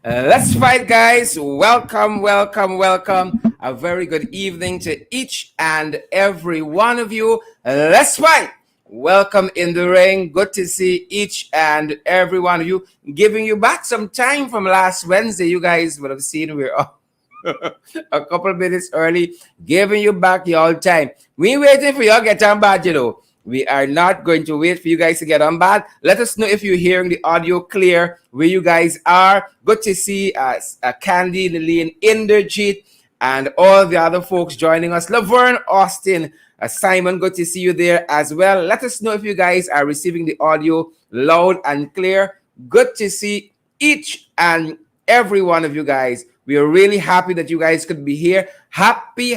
Let's fight, guys. Welcome, welcome, welcome. A very good evening to each and every one of you. Let's fight. Welcome in the ring. Good to see each and every one of you. Giving you back some time from last Wednesday. You guys would have seen we're up a couple of minutes early, giving you back your time. We waiting for you to get on bad. We are not going to wait for you guys to get on bad. Let us know if you're hearing the audio clear where you guys are. Good to see Candy, Lillian, Inderjeet, and all the other folks joining us. Laverne, Austin, Simon, good to see you there as well. Let us know if you guys are receiving the audio loud and clear. Good to see each and every one of you guys. We are really happy that you guys could be here. Happy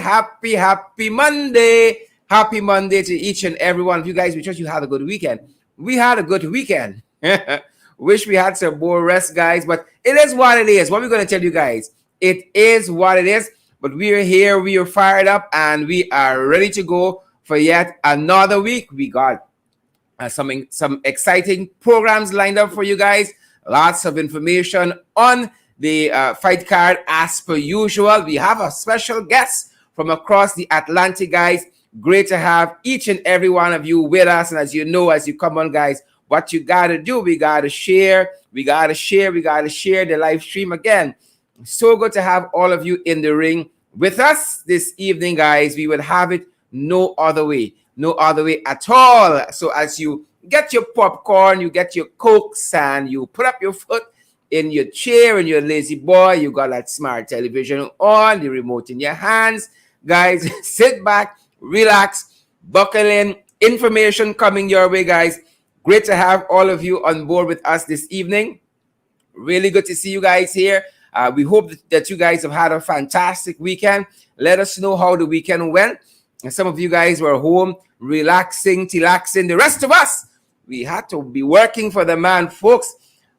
Monday. Happy Monday to each and every one of you guys. We trust you had a good weekend. We had a good weekend. Wish we had some more rest, guys, but it is what it is. What we're going to tell you guys, it is what it is. But we are here, we are fired up, and we are ready to go for yet another week. We got some exciting programs lined up for you guys. Lots of information on the fight card as per usual. We have a special guest from across the Atlantic, guys. Great to have each and every one of you with us. And as you know, as you come on, guys, what you got to do, we got to share. We got to share the live stream again. So good to have all of you in the ring with us this evening, guys. We would have it no other way at all. So as you get your popcorn, you get your Cokes, and you put up your foot in your chair and your lazy boy, you got that smart television on, the remote in your hands. Guys, sit back, relax, buckle in. Information coming your way, guys. Great to have all of you on board with us this evening. Really good to see you guys here. We hope that you guys have had a fantastic weekend. Let us know how the weekend went. And some of you guys were home, relaxing, chillaxing. The rest of us, we had to be working for the man, folks.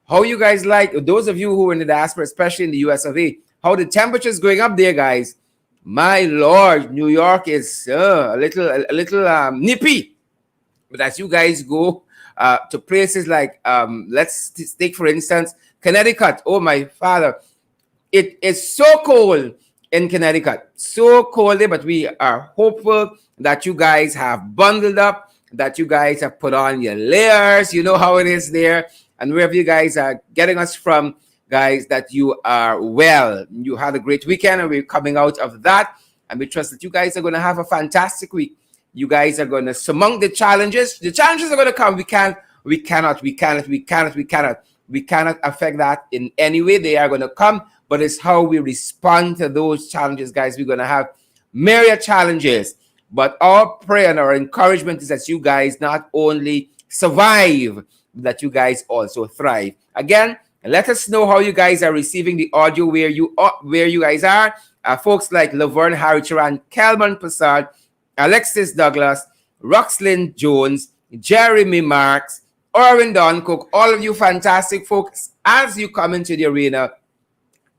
How you guys like, those of you who are in the diaspora, especially in the US of A, how the temperature's going up there, guys. My Lord, New York is a little nippy. But as you guys go to places like, let's take, for instance, Connecticut. Oh, my father. It is so cold in Connecticut. So cold there, but we are hopeful that you guys have bundled up, that you guys have put on your layers. You know how it is there. And wherever you guys are getting us from, guys, that you are well. You had a great weekend, and we're coming out of that. And we trust that you guys are going to have a fantastic week. You guys are going to surmount the challenges. The challenges are going to come. We cannot affect that in any way. They are going to come, but it's how we respond to those challenges, guys. We're going to have myriad challenges. But our prayer and our encouragement is that you guys not only survive, that you guys also thrive. Again, let us know how you guys are receiving the audio where you guys are. Folks like Laverne Harricharan, Kelman Passard, Alexis Douglas, Roxlyn Jones, Jeremy Marks, Orin Doncook, all of you fantastic folks, as you come into the arena,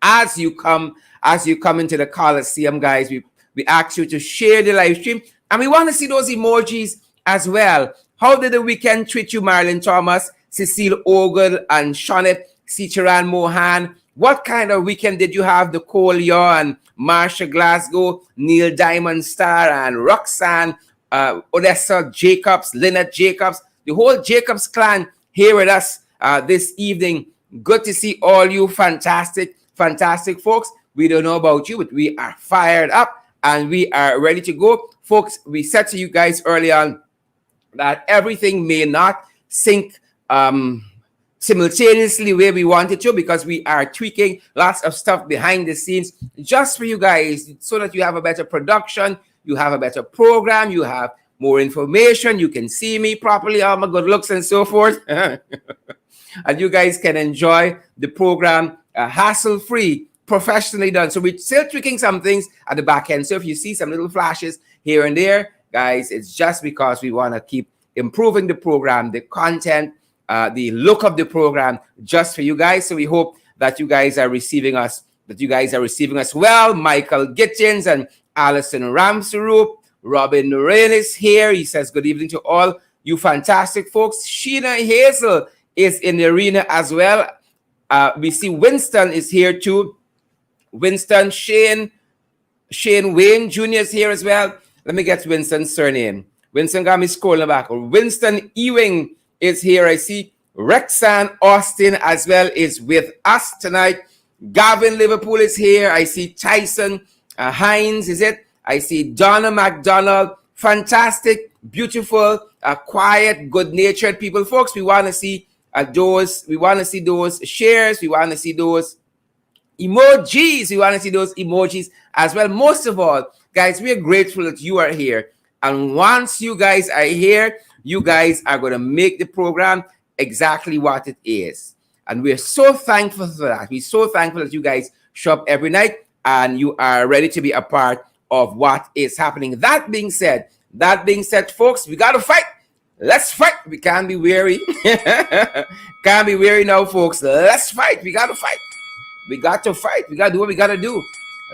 as you come into the Coliseum, guys, we ask you to share the live stream, and we want to see those emojis as well. How did the weekend treat you, Marilyn Thomas, Cecile Ogle, and Shonette Sicharan Mohan? What kind of weekend did you have? The Cole and Marsha Glasgow, Neil Diamond Star, and Roxanne, Odessa Jacobs, Lynette Jacobs, the whole Jacobs clan here with us this evening. Good to see all you fantastic folks. We don't know about you, but we are fired up and we are ready to go. Folks, we said to you guys early on that everything may not sync simultaneously where we want it to, because we are tweaking lots of stuff behind the scenes just for you guys, so that you have a better production, you have a better program, you have more information, you can see me properly, all my good looks and so forth. And you guys can enjoy the program hassle-free, professionally done. So we're still tweaking some things at the back end. So if you see some little flashes here and there, guys, it's just because we want to keep improving the program, the content, the look of the program, just for you guys. So we hope that you guys are receiving us, well. Michael Gittins and Alison Ramsarup, Robin Noreen is here. He says good evening to all you fantastic folks. Sheena Hazel is in the arena as well. We see Winston is here too. Winston, Shane Wayne Jr. is here as well. Let me get Winston's surname. Winston got me scrolling back. Winston Ewing is here. I see Rexan Austin as well is with us tonight. Gavin Liverpool is here. I see Tyson Hines, is it? I see Donna McDonald. Fantastic, beautiful, quiet, good-natured people. Folks, we want to see those. We want to see those shares. We want to see those emojis. We want to see those emojis as well. Most of all, guys, we are grateful that you are here. And once you guys are here, you guys are going to make the program exactly what it is. And we're so thankful for that. We're so thankful that you guys show up every night and you are ready to be a part of what is happening. That being said, folks, we got to fight. Let's fight. We can't be weary. Can't be weary now, folks. Let's fight. We got to fight. We got to fight. We got to do what we got to do.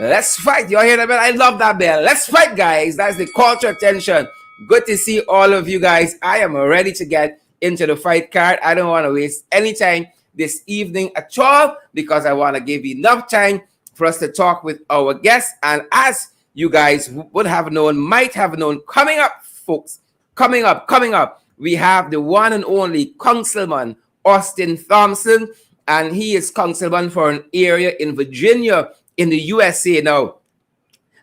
Let's fight. Y'all hear that bell? I love that bell. Let's fight, guys. That's the call to attention. Good to see all of you guys. I am ready to get into the fight card. I don't want to waste any time this evening at all because I want to give you enough time for us to talk with our guests. And as you guys would have known, might have known, coming up, folks, coming up, we have the one and only Councilman Austin Thompson, and he is councilman for an area in Virginia in the USA. Now,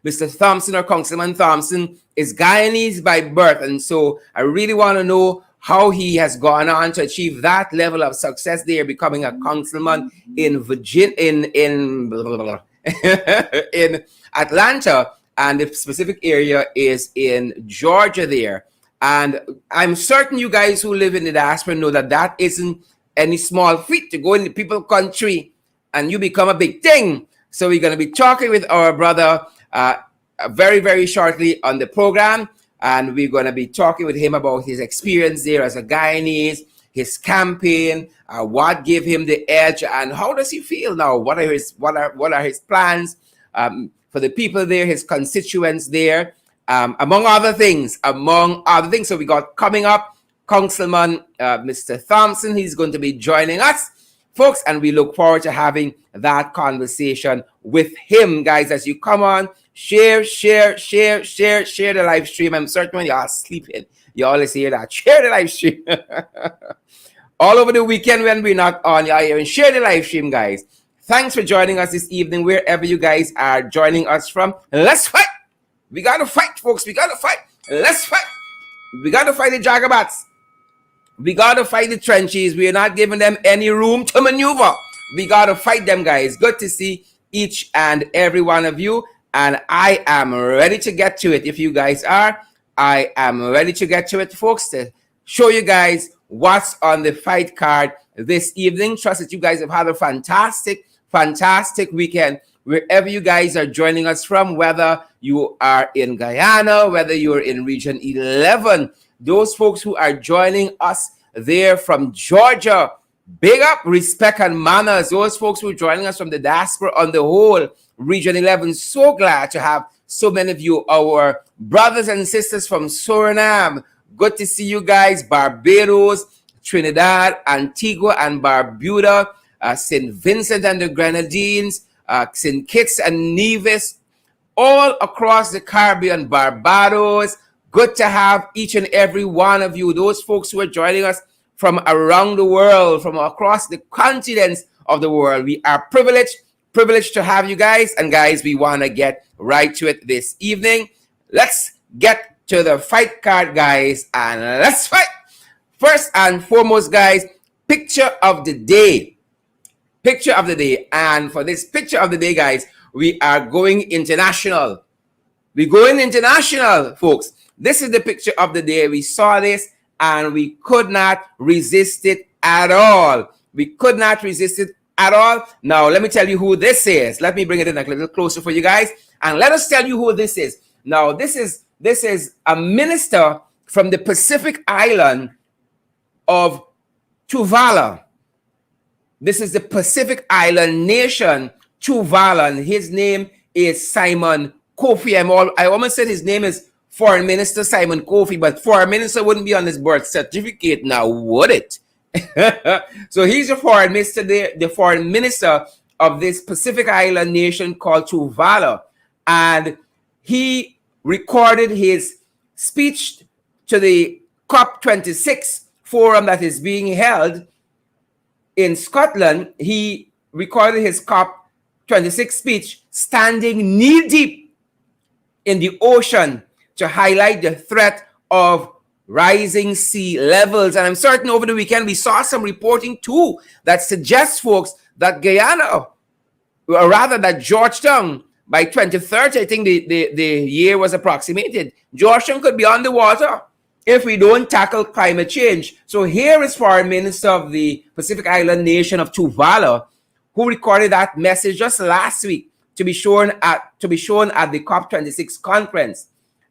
Mr. Thompson or Councilman Thompson is Guyanese by birth, and so I really want to know how he has gone on to achieve that level of success there, becoming a councilman in Virginia, in Atlanta, and the specific area is in Georgia there. And I'm certain you guys who live in the diaspora know that that isn't any small feat to go in the people's country and you become a big thing. So we're going to be talking with our brother very, very shortly on the program. And we're going to be talking with him about his experience there as a Guyanese, his campaign, what gave him the edge, and how does he feel now? What are his plans for the people there, his constituents there, among other things. So we got coming up Councilman Mr. Thompson. He's going to be joining us, folks, and we look forward to having that conversation with him, guys. As you come on, share the live stream. I'm certain when y'all sleeping, you always hear that. Share the live stream. All over the weekend when we're not on, y'all hearing share the live stream, guys. Thanks for joining us this evening, wherever you guys are joining us from. Let's fight. We got to fight, folks. We got to fight. Let's fight. We got to fight the Jagabats. We got to fight the trenches. We are not giving them any room to maneuver. We got to fight them, guys. Good to see each and every one of you. And I am ready to get to it. If you guys are, I am ready to get to it, folks, to show you guys what's on the fight card this evening. Trust that you guys have had a fantastic weekend wherever you guys are joining us from, whether you are in Guyana, whether you're in Region 11, those folks who are joining us there from Georgia, big up, respect and manners. Those folks who are joining us from the diaspora on the whole, Region 11, so glad to have so many of you, our brothers and sisters from Suriname. Good to see you guys, Barbados, Trinidad, Antigua and Barbuda, St. Vincent and the Grenadines, St. Kitts and Nevis, all across the Caribbean, Barbados. Good to have each and every one of you, those folks who are joining us from around the world, from across the continents of the world. We are privileged to have you guys. And guys, we want to get right to it this evening. Let's get to the fight card, guys, and let's fight. First and foremost, guys, picture of the day. Picture of the day. And for this picture of the day, guys, we are going international. We're going international, folks. This is the picture of the day. We saw this and we could not resist it at all. We could not resist it at all. Now, let me tell you who this is. Let me bring it in a little closer for you guys. And let us tell you who this is. Now, this is a minister from the Pacific island of Tuvalu. This is the Pacific Island nation, Tuvalu, and his name is Simon Kofe. I almost said his name is Foreign Minister Simon Kofe, but Foreign Minister wouldn't be on his birth certificate now, would it? So he's the foreign minister, the foreign minister of this Pacific Island nation called Tuvalu, and he recorded his speech to the COP26 forum that is being held in Scotland. He recorded his COP26 speech standing knee deep in the ocean to highlight the threat of rising sea levels. And I'm certain over the weekend we saw some reporting too that suggests, folks, that Guyana, or rather that Georgetown, by 2030, I think the year was approximated, Georgetown could be underwater if we don't tackle climate change. So here is Foreign Minister of the Pacific Island nation of Tuvalu, who recorded that message just last week to be shown at the COP26 conference.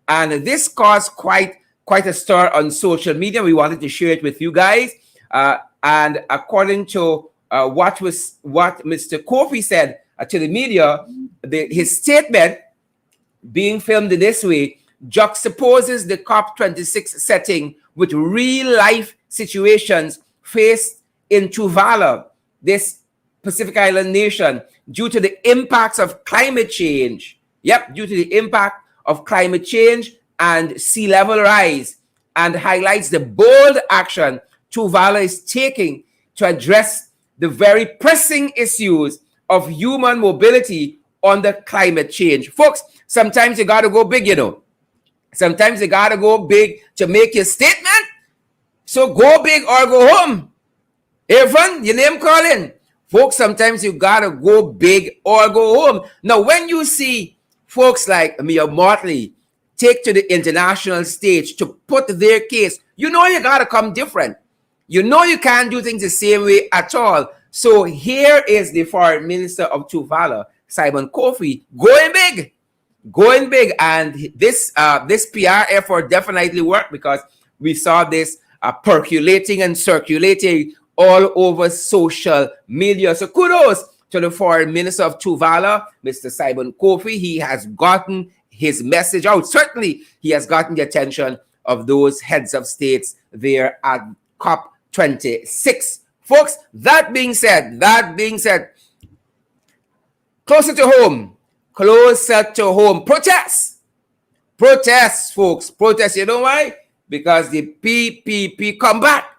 And this caused quite a stir on social media. We wanted to share it with you guys. And according to what Mr. Kofe said to the media, his statement, being filmed in this way, juxtaposes the COP26 setting with real life situations faced in Tuvalu, this Pacific Island nation, due to the impacts of climate change. Yep, due to the impact of climate change and sea level rise, and highlights the bold action Tuvalu is taking to address the very pressing issues of human mobility under climate change. Folks, sometimes you got to go big, you know. Sometimes you got to go big to make your statement. So go big or go home. Evan, your name calling. Folks, sometimes you got to go big or go home. Now, when you see folks like Mia Motley take to the international stage to put their case, you know you got to come different. You know you can't do things the same way at all. So here is the foreign minister of Tuvalu, Simon Kofe, going big, and this PR effort definitely worked, because we saw this percolating and circulating all over social media. So kudos to the foreign minister of Tuvalu, Mr. Simon Kofe. He has gotten his message out. Certainly, he has gotten the attention of those heads of states there at COP26. Folks, that being said, closer to home, protests, folks, protests. You know why? Because the PPP come back.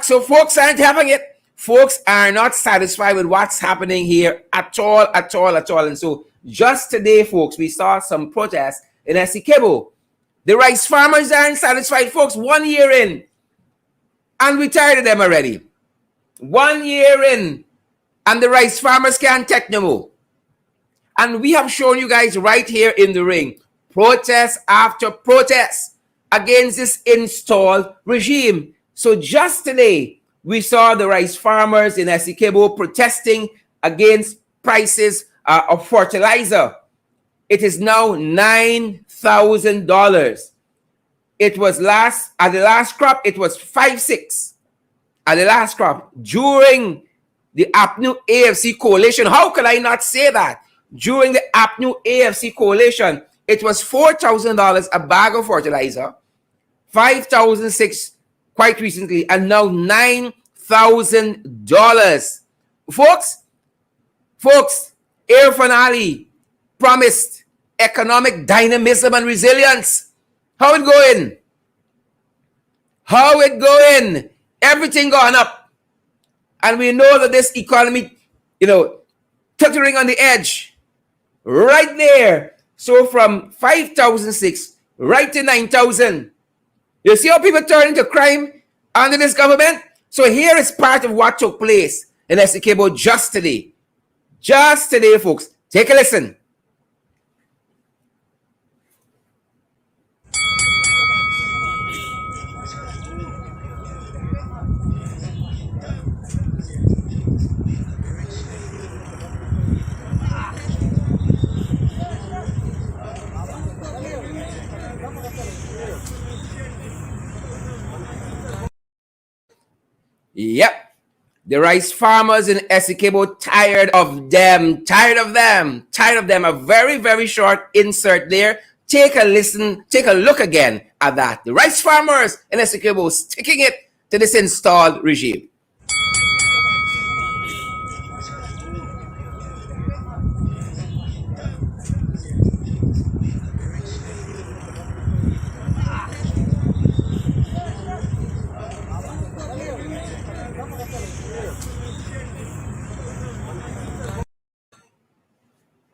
So folks aren't having it. Folks are not satisfied with what's happening here at all. And so just today, folks, we saw some protests in Essequibo. The rice farmers aren't satisfied, folks. 1 year in, and we tired of them already. 1 year in, and the rice farmers can't take no more. And we have shown you guys right here in the ring, protest after protest against this installed regime. So just today, we saw the rice farmers in Essequibo protesting against prices of fertilizer. It is now $9,000. It was at the last crop, it was 5.6 at the last crop during the APNU AFC coalition. How could I not say that? During the APNU AFC coalition, it was $4,000 a bag of fertilizer, $5,600 quite recently, and now $9,000. Folks, Irfan Ali promised economic dynamism and resilience. How it going? Everything gone up. And we know that this economy, teetering on the edge. Right there. So from 5,006 right to 9,000. You see how people turn into crime under this government? So here is part of what took place in Essequibo just today. Just today, folks. Take a listen. Yep. The rice farmers in Essequibo tired of them. A very, very short insert there. take a listen, take a look again at that. The rice farmers in Essequibo sticking it to this installed regime.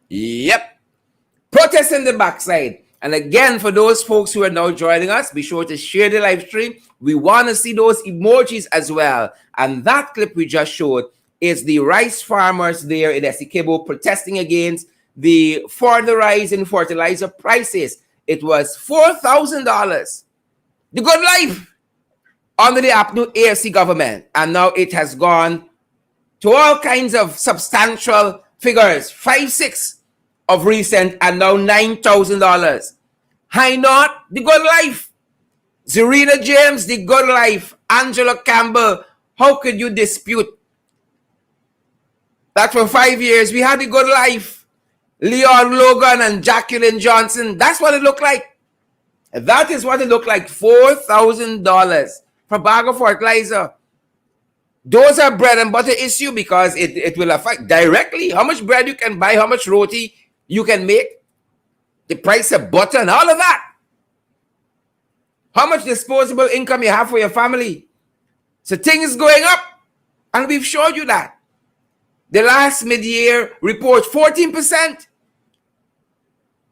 Yep. Protest in the backside. And again, for those folks who are now joining us, be sure to share the live stream. We want to see those emojis as well. And that clip we just showed is the rice farmers there in Essequibo protesting against the further rise in fertilizer prices. It was $4,000. The good life under the APNU AFC government. And now it has gone to all kinds of substantial figures, 5, 6 of recent, and now $9,000. High North, the good life. Zarina James, the good life. Angela Campbell, how could you dispute that for 5 years we had the good life? Leon Logan and Jacqueline Johnson, that's what it looked like. That is what it looked like, $4,000 for a bag of fertilizer. Those are bread and butter issue because it will affect directly how much bread you can buy, how much roti you can make, the price of butter and all of that. How much disposable income you have for your family. So things going up, and we've showed you that. The last mid-year report, 14%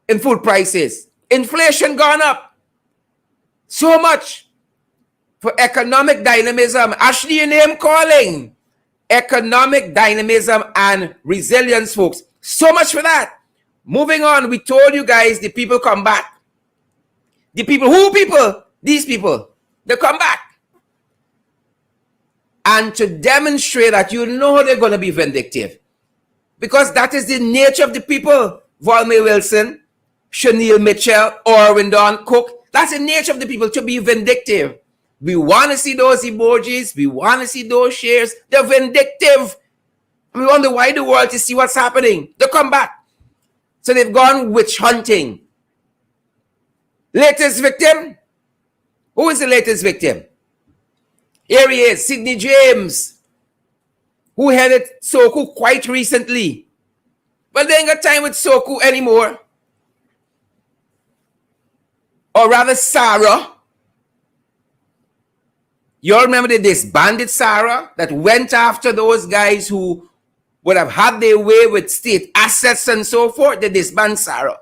in food prices. Inflation gone up. So much for economic dynamism. Ashley, your name calling. Economic dynamism and resilience, folks. So much for that. Moving on, we told you guys the people come back. The people, who people? These people. They come back. And to demonstrate that you know they're going to be vindictive. Because that is the nature of the people. Volme Wilson, Chanel Mitchell, Orwin Don Cook. That's the nature of the people, to be vindictive. We want to see those emojis. We want to see those shares. They're vindictive. And we want the wider world to see what's happening. They come back. So they've gone witch hunting. Latest victim? Who is the latest victim? Here he is, Sidney James, who headed Soku quite recently. But they ain't got time with Soku anymore. Or rather, Sarah. You all remember the disbanded Sarah that went after those guys who would have had their way with state assets and so forth? They disbanded Sarah.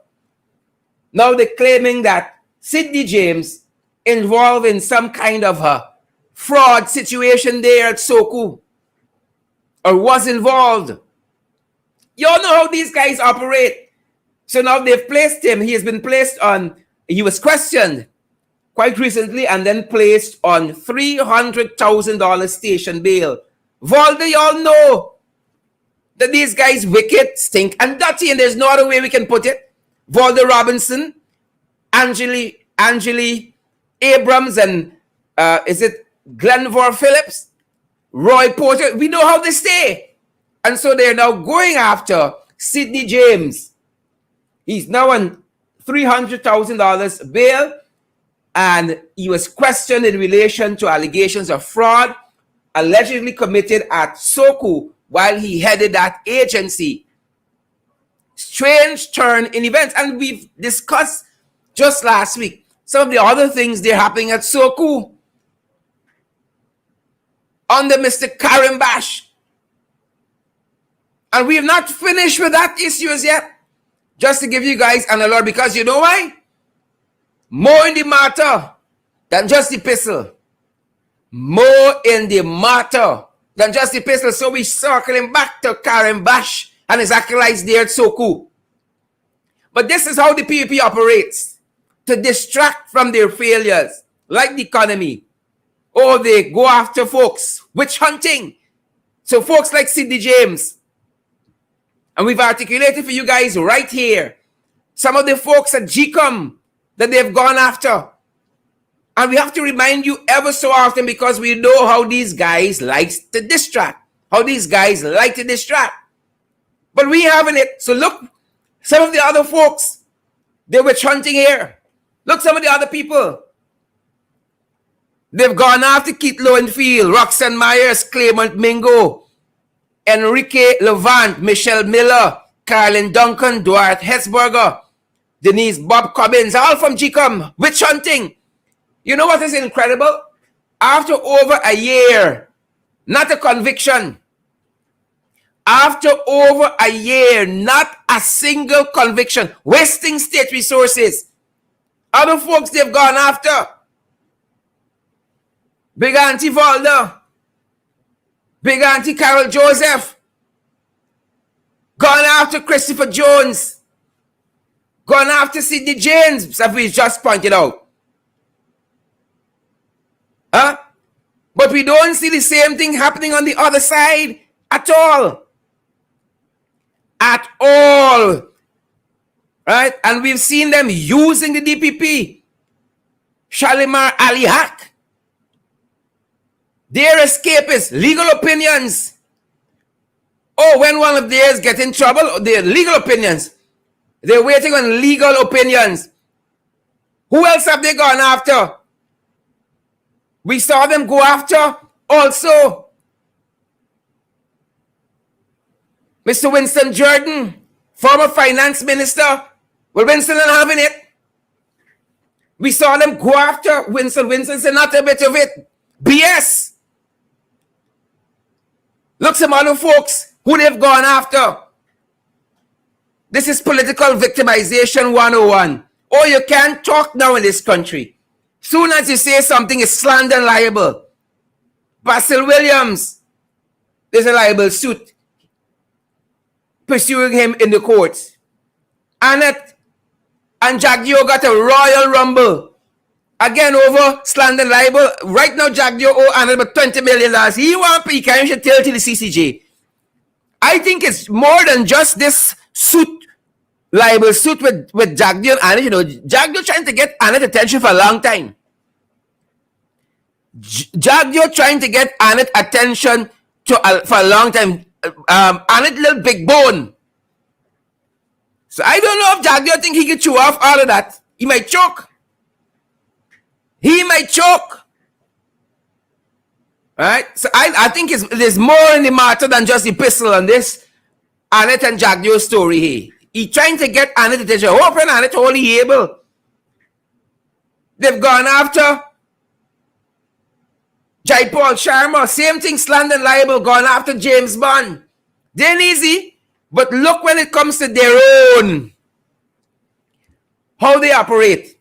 Now they're claiming that Sidney James involved in some kind of a fraud situation there at Soku, or was involved. You all know how these guys operate. So now they've placed him. He has been placed on, he was questioned quite recently and then placed on $300,000 station bail. Volde, y'all know that these guys wicked, stink, and dirty, and there's no other way we can put it. Volde Robinson, Angeli Abrams, and is it Glenvor Phillips, Roy Porter? We know how they stay. And so they're now going after Sidney James. He's now on $300,000 bail, and he was questioned in relation to allegations of fraud allegedly committed at Soku while he headed that agency. Strange turn in events. And we've discussed just last week some of the other things that are happening at Soku under Mr. Karimbash. And we have not finished with that issue as yet. Just to give you guys an alert, because you know why? More in the matter than just the pistol. More in the matter than just the pistol. So we circling back to Karimbash and his acolytes there at Soku. But this is how the PUP operates. To distract from their failures, like the economy. Or they go after folks. Witch hunting. So folks like Sidney James. And we've articulated for you guys right here some of the folks at GCOM that they've gone after. And we have to remind you ever so often, because we know how these guys like to distract. How these guys like to distract. But we haven't it. So look, some of the other folks They're witch hunting here. Look, some of the other people. They've gone after Keith Lowenfield, Roxanne Myers, Clement Mingo, Enrique Levant, Michelle Miller, Carolyn Duncan, Dwight Hesberger, Denise Bob Cobbins, all from GCOM. Witch hunting. You know what is incredible? After over a year, not a conviction. After over a year, not a single conviction, wasting state resources. Other folks they've gone after. Big Auntie Valda, Big Auntie Carol Joseph, gone after Christopher Jones, gone after Sidney James, as we just pointed out. Huh? But we don't see the same thing happening on the other side at all. At all. Right? And we've seen them using the DPP. Shalimar Ali Haq. Their escapists, legal opinions. Oh, when one of theirs get in trouble, their legal opinions. They're waiting on legal opinions. Who else have they gone after? We saw them go after also Mr. Winston Jordan, former finance minister. Well, Winston not having it. We saw them go after Winston. Winston said not a bit of it. BS. Look, some other folks who they've gone after. This is political victimization 101. Oh, you can't talk now in this country. Soon as you say something, it's slander and libel. Basil Williams, there's a libel suit pursuing him in the courts. Annette and Jagdio got a royal rumble. Again, over slander and libel. Right now, Jagdio owe Annette about $20 million. He won't pay. He should tell to the CCJ. I think it's more than just this suit, libel suit with Jagdio and Annette. You know, Jagdio trying to get Annette attention for a long time. Jagdio trying to get Annette attention for a long time. Annette little big bone. So I don't know if Jagdio think he can chew off all of that. He might choke. He might choke. Right? So I think there's more in the matter than just the pistol on this Annette and Jagdio story here. He trying to get Annette attention. Hoping Annette wholly able. They've gone after Jai Paul Sharma. Same thing, slander and libel, gone after James Bond. They ain't easy. But look when it comes to their own, how they operate.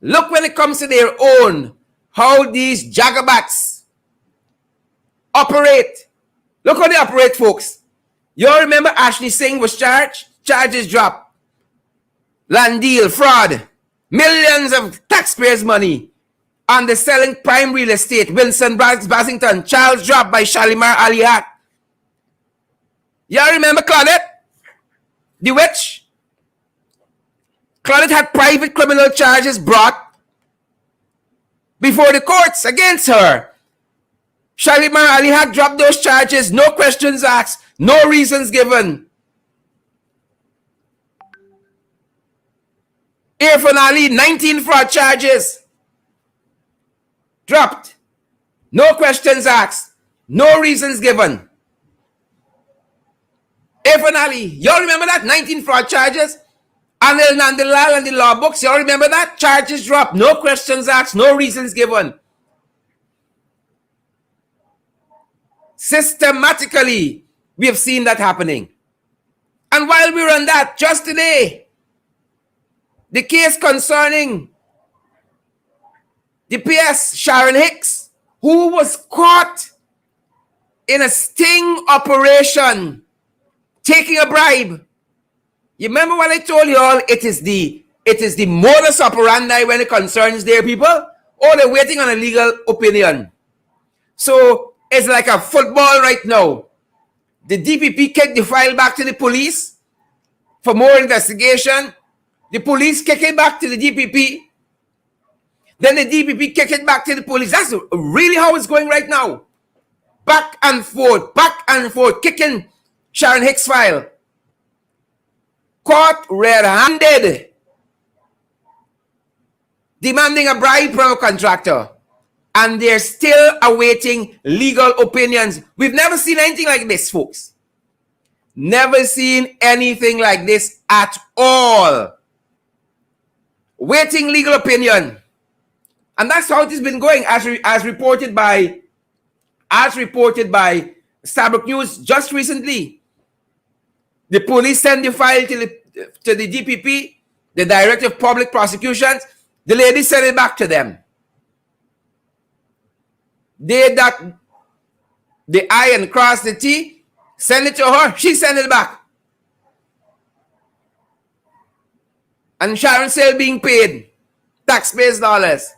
Look when it comes to their own, how these jagabats operate. Look how they operate, folks. You all remember Ashley Singh was charged? Charges dropped. Land deal, fraud. Millions of taxpayers' money on the selling prime real estate. Winston Basington, Charles dropped by Shalimar Ali Haq. Y'all remember Claudette? The witch? Claudette had private criminal charges brought before the courts against her. Shalimar Ali Haq dropped those charges, no questions asked, no reasons given. Irfan Ali, 19 fraud charges. Dropped. No questions asked, no reasons given. Irfan Ali, y'all remember that? 19 fraud charges. Anil Nandilal and the law books, y'all remember that? Charges dropped, no questions asked, no reasons given. Systematically, we have seen that happening. And while we're on that, just today, the case concerning the PS, Sharon Hicks, who was caught in a sting operation taking a bribe. You remember what I told you all? It is the modus operandi when it concerns their people, or they're waiting on a legal opinion. So it's like a football right now. The DPP kicked the file back to the police for more investigation. The police kick it back to the DPP. Then the DPP kick it back to the police. That's really how it's going right now. Back and forth, kicking Sharon Hicks file. Caught red-handed demanding a bribe from a contractor, and they're still awaiting legal opinions. We've never seen anything like this, folks. Never seen anything like this at all. Waiting legal opinion. And that's how it has been going, as reported by Starbuck News just recently. The police sent the file to the DPP, the Director of Public Prosecutions. The lady sent it back to them. They dot the I and cross the T, send it to her, she sent it back. And Sharon still being paid taxpayers' dollars.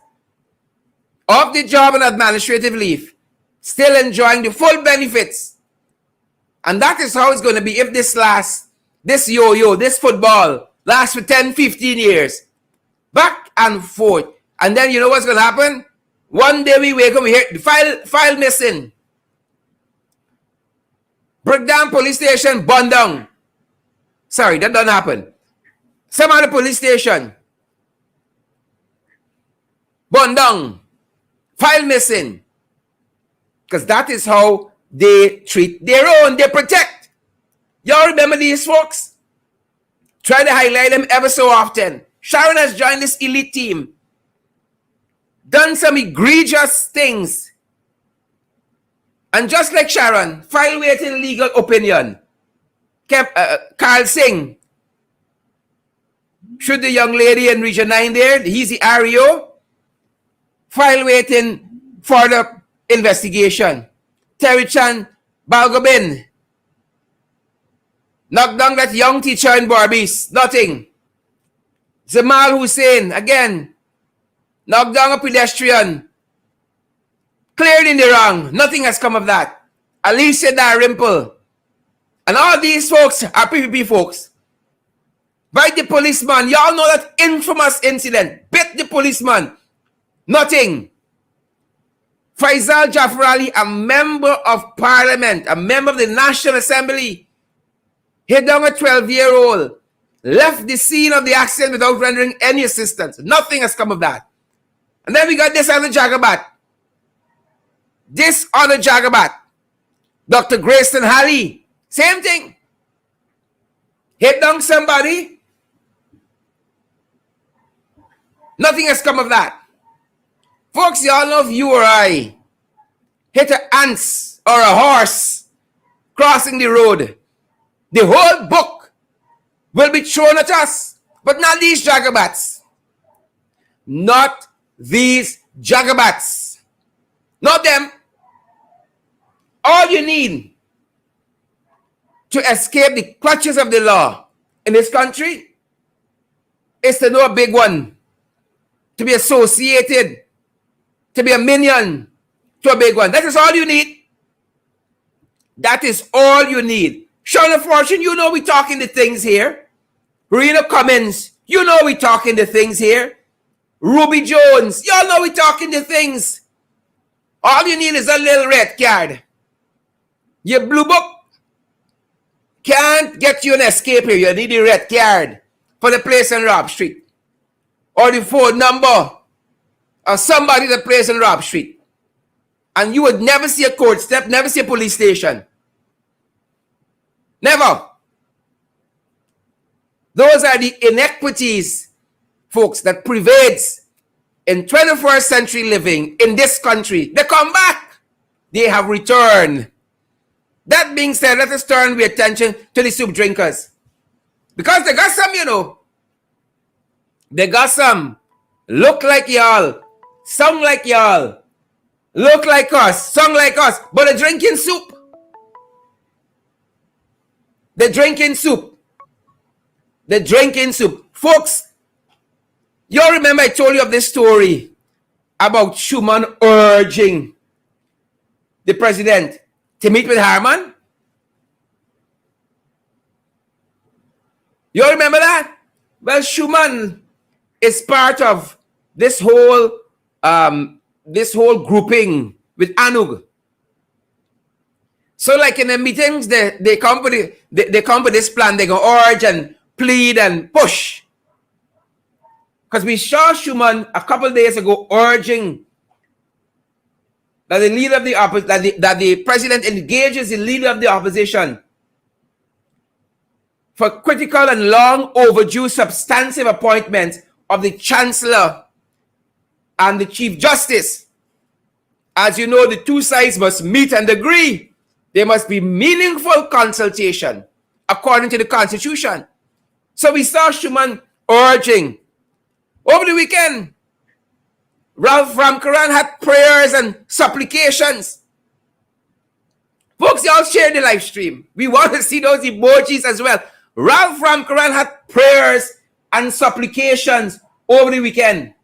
Off the job and administrative leave, still enjoying the full benefits. And that is how it's going to be if this yo-yo, this football lasts for 10, 15 years. Back and forth. And then you know what's going to happen? One day we wake up, we hear the file missing. Breakdown police station, burned down. Sorry, that don't happen. Some other police station, burned down. File missing. Because that is how they treat their own. They protect. Y'all remember these folks? Try to highlight them ever so often. Sharon has joined this elite team. Done some egregious things. And just like Sharon, file waiting legal opinion. Carl Singh. Should the young lady in Region 9 there, he's the REO, file waiting for the investigation. Terry Chan Balgobin. Knocked down that young teacher in Barbies. Nothing. Zamal Hussein, again, knocked down a pedestrian. Cleared in the wrong. Nothing has come of that. Alicia Darimple. And all these folks are PPP folks. By the policeman. Y'all know that infamous incident. Bit the policeman. Nothing. Faisal Jafar Ali, a member of parliament, a member of the National Assembly, hit down a 12-year-old, left the scene of the accident without rendering any assistance. Nothing has come of that. And then we got this other jagabat. This other jagabat. Dr. Grayston Halley. Same thing. Hit down somebody. Nothing has come of that. Folks, y'all know if you or I hit an ants or a horse crossing the road, the whole book will be thrown at us. But not these jagabats. Not these jagabats. Not them. All you need to escape the clutches of the law in this country is to know a big one, to be associated, to be a minion to a big one. That is all you need. That is all you need. Shauna Fortune, you know we talking the things here. Rena Cummins, you know we talking the things here. Ruby Jones, y'all know we talking the things. All you need is a little red card. Your blue book can't get you an escape here. You need a red card for the place on Rob Street. Or the phone number of somebody that plays on Rob Street. And you would never see a court step, never see a police station. Never. Those are the inequities, folks, that pervades in 21st century living in this country. They come back. They have returned. That being said, let us turn our attention to the soup drinkers. Because they got some, you know. They got some. Look like y'all. Sound like y'all. Look like us. Sound like us. But they're drinking soup. They're drinking soup. They're drinking soup. Folks, you all remember I told you of this story about Schumann urging the president to meet with Harman? You all remember that? Well, Schumann is part of this whole grouping with Anug. So like in the meetings, they come with this plan. They go urge and plead and push. Because we saw Schumann a couple of days ago urging that the leader of the that the president engages the leader of the opposition for critical and long overdue substantive appointments of the Chancellor and the Chief Justice. As you know, the two sides must meet and agree. There must be meaningful consultation according to the Constitution. So we saw Schumann urging. Over the weekend, Ramkarran had prayers and supplications. Folks, y'all share the live stream. We want to see those emojis as well. Ramkarran had prayers and supplications over the weekend.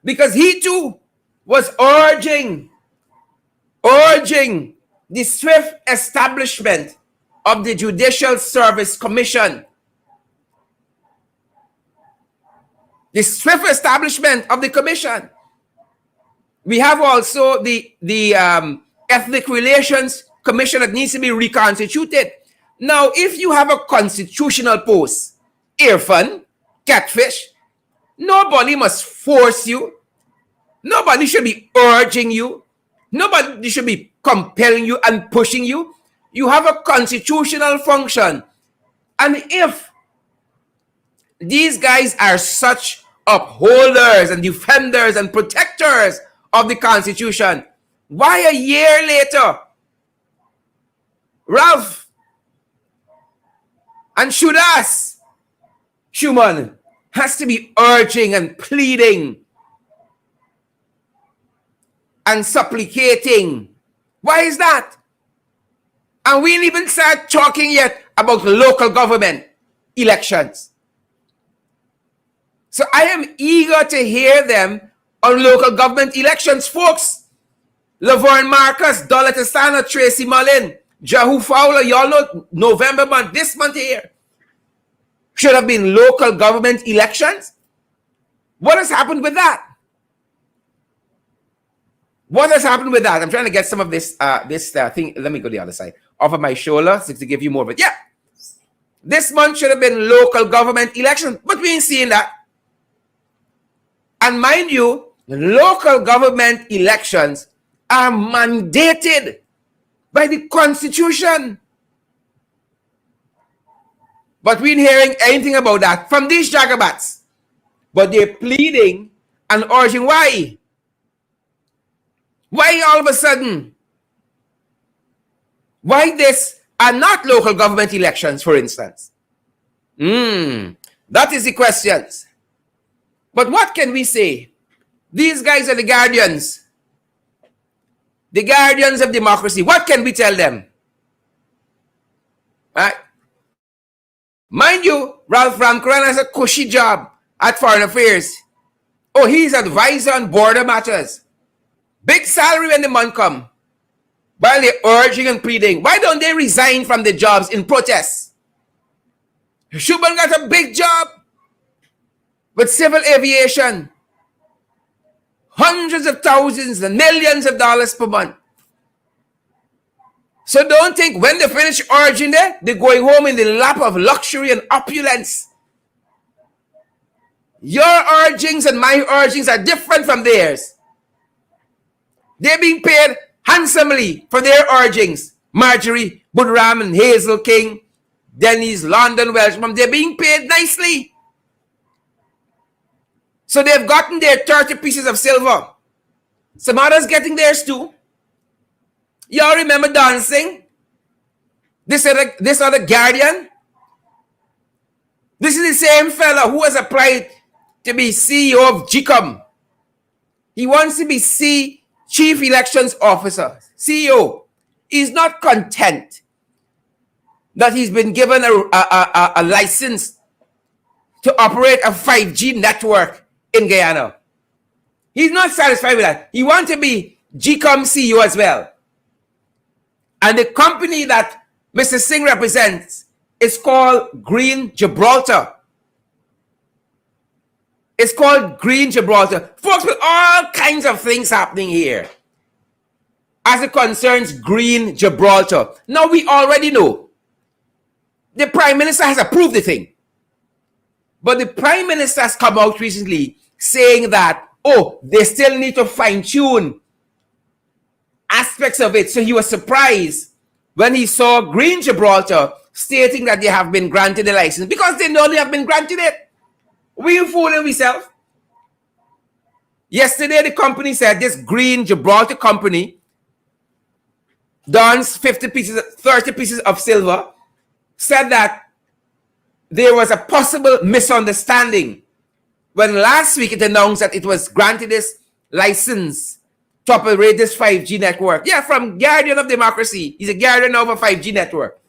Because he too was urging the swift establishment of the Judicial Service Commission. The swift establishment of the commission. We have also the Ethnic Relations Commission that needs to be reconstituted. Now, if you have a constitutional post, Irfan, catfish, nobody must force you. Nobody should be urging you. Nobody should be compelling you and pushing you. You have a constitutional function. And if these guys are such upholders and defenders and protectors of the Constitution, why a year later, Ralph and Schumann has to be urging and pleading and supplicating? Why is that? And we ain't even start talking yet about local government elections. So I am eager to hear them on local government elections, folks. Laverne Marcus, Dola Testana, Tracy Mullin, Jahu Fowler, y'all know November month, this month here, should have been local government elections. What has happened with that? What has happened with that? I'm trying to get some of this thing. Let me go to the other side. Off of my shoulder to give you more of it. Yeah. This month should have been local government elections, but we ain't seeing that. And mind you, local government elections are mandated by the Constitution. But we ain't hearing anything about that from these jagabats. But they're pleading and urging. Why? Why all of a sudden? Why this are not local government elections, for instance? That is the questions. But what can we say? These guys are the guardians of democracy. What can we tell them? Right? Mind you, Ralph Ramkarran has a cushy job at Foreign Affairs. Oh, he's advisor on border matters. Big salary when the month come. While they're urging and pleading, why don't they resign from the jobs in protest? Schumann got a big job with civil aviation. Hundreds of thousands and millions of dollars per month. So don't think when they finish urging there, they're going home in the lap of luxury and opulence. Your urgings and my urgings are different from theirs. They're being paid handsomely for their urgings. Marjorie Budram and Hazel King, Denise London Welshman, they're being paid nicely. So they've gotten their 30 pieces of silver. Some others getting theirs too. Y'all remember dancing? This other guardian? This is the same fella who has applied to be CEO of GCOM. He wants to be Chief Elections Officer, CEO. He's not content that he's been given a license to operate a 5G network in Guyana. He's not satisfied with that. He wants to be GCOM CEO as well. And the company that Mr. Singh represents is called Green Gibraltar. It's called Green Gibraltar. Folks, with all kinds of things happening here as it concerns Green Gibraltar. Now, we already know the Prime Minister has approved the thing. But the Prime Minister has come out recently saying that, oh, they still need to fine-tune aspects of it. So he was surprised when he saw Green Gibraltar stating that they have been granted the license because they know they have been granted it. We fooling ourselves. Yesterday, the company said this Green Gibraltar company dons 30 pieces of silver, said that there was a possible misunderstanding when last week it announced that it was granted this license to operate this 5G network. Yeah, from Guardian of Democracy. He's a guardian of a 5G network.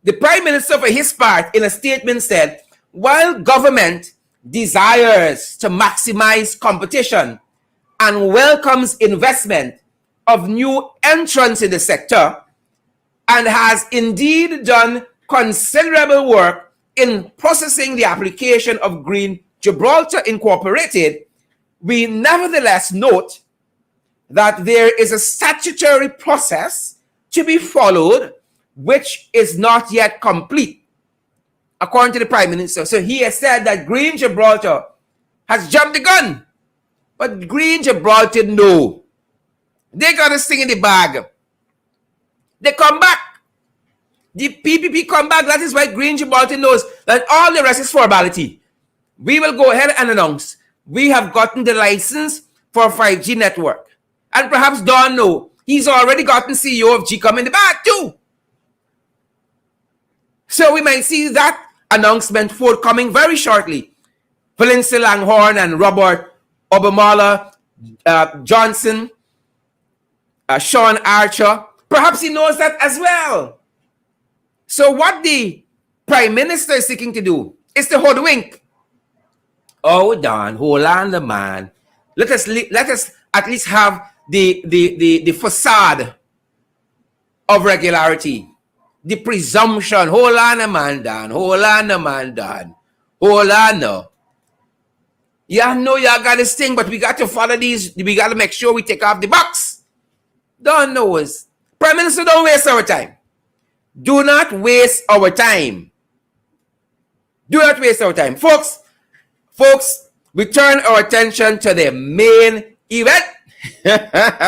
The Prime Minister, for his part, in a statement said, while government desires to maximize competition and welcomes investment of new entrants in the sector and has indeed done considerable work in processing the application of Green Gibraltar Incorporated, we nevertheless note that there is a statutory process to be followed which is not yet complete, according to the Prime Minister. So he has said that Green Gibraltar has jumped the gun. But Green Gibraltar, no. They got this thing in the bag. They come back. The PPP come back. That is why Green Gibraltar knows that all the rest is formality. We will go ahead and announce we have gotten the license for 5G network. And perhaps Don know he's already gotten CEO of GCOM in the bag too. So we might see that announcement forthcoming very shortly. Valencia Langhorne and Robert Obamala Johnson, Sean Archer, perhaps he knows that as well. So what the Prime Minister is seeking to do is to hoodwink. Oh, Don, hold on, the man. Let us at least have the facade of regularity. The presumption. Hold on a man, Don. Hold on a man, Don. Hold on now. Yeah, no, y'all got this thing, but we got to follow these. We got to make sure we take off the box. Don knows. Prime Minister, don't waste our time. Do not waste our time. Do not waste our time. Folks, we turn our attention to the main event.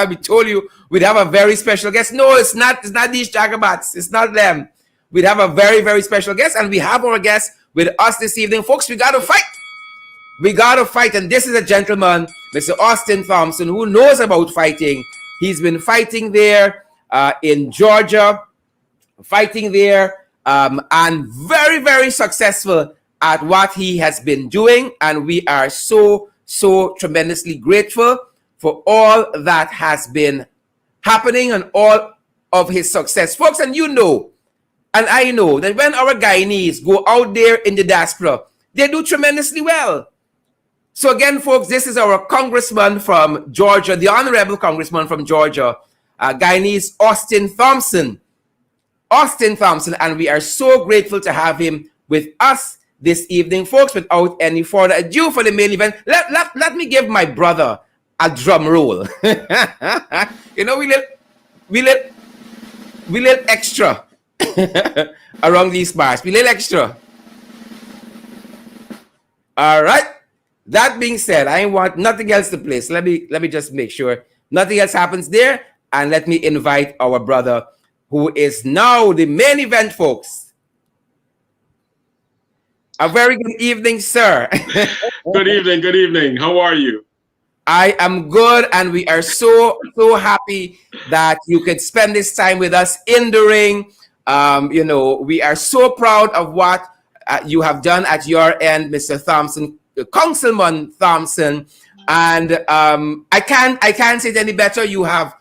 We told you we'd have a very special guest. No, it's not these jagabats. It's not them. We'd have a very, very special guest, and we have our guest with us this evening. Folks, we got to fight. We got to fight, and this is a gentleman, Mr. Austin Thompson, who knows about fighting. He's been fighting there in Georgia, fighting there, and very, very successful at what he has been doing. And we are so tremendously grateful for all that has been happening and all of his success. Folks, and you know, and I know that when our Guyanese go out there in the diaspora, they do tremendously well. So again, folks, this is our congressman from Georgia, the honorable congressman from Georgia, Guyanese Austin Thompson. Austin Thompson, and we are so grateful to have him with us this evening. Folks, without any further ado for the main event, let me give my brother a drum roll. You know, we let extra around these bars. We let extra. All right. That being said, I want nothing else to play. So let me just make sure nothing else happens there, and let me invite our brother, who is now the main event, folks. A very good evening, sir. Good evening. Good evening. How are you? I am good, and we are so happy that you could spend this time with us in the ring. You know, we are so proud of what you have done at your end, Mr. Thompson, Councilman Thompson, and I can't say it any better. You have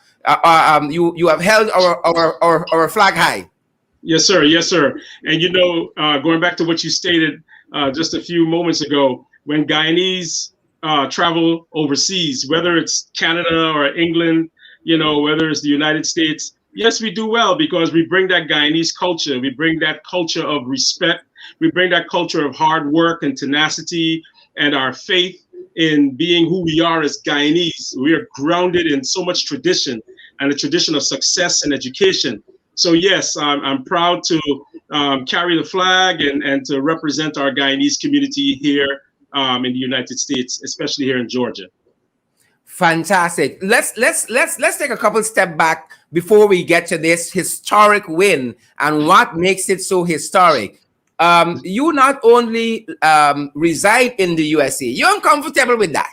you have held our flag high. Yes, sir. Yes, sir. And you know, going back to what you stated just a few moments ago, when Guyanese travel overseas, whether it's Canada or England, you know, whether it's the United States, yes, we do well because we bring that Guyanese culture. We bring that culture of respect. We bring that culture of hard work and tenacity and our faith in being who we are as Guyanese. We are grounded in so much tradition and a tradition of success and education. So yes, I'm proud to carry the flag and to represent our Guyanese community here in the United States, especially here in Georgia. Fantastic. Let's take a couple step back before we get to this historic win and what makes it so historic. You not only reside in the USA, you're uncomfortable with that.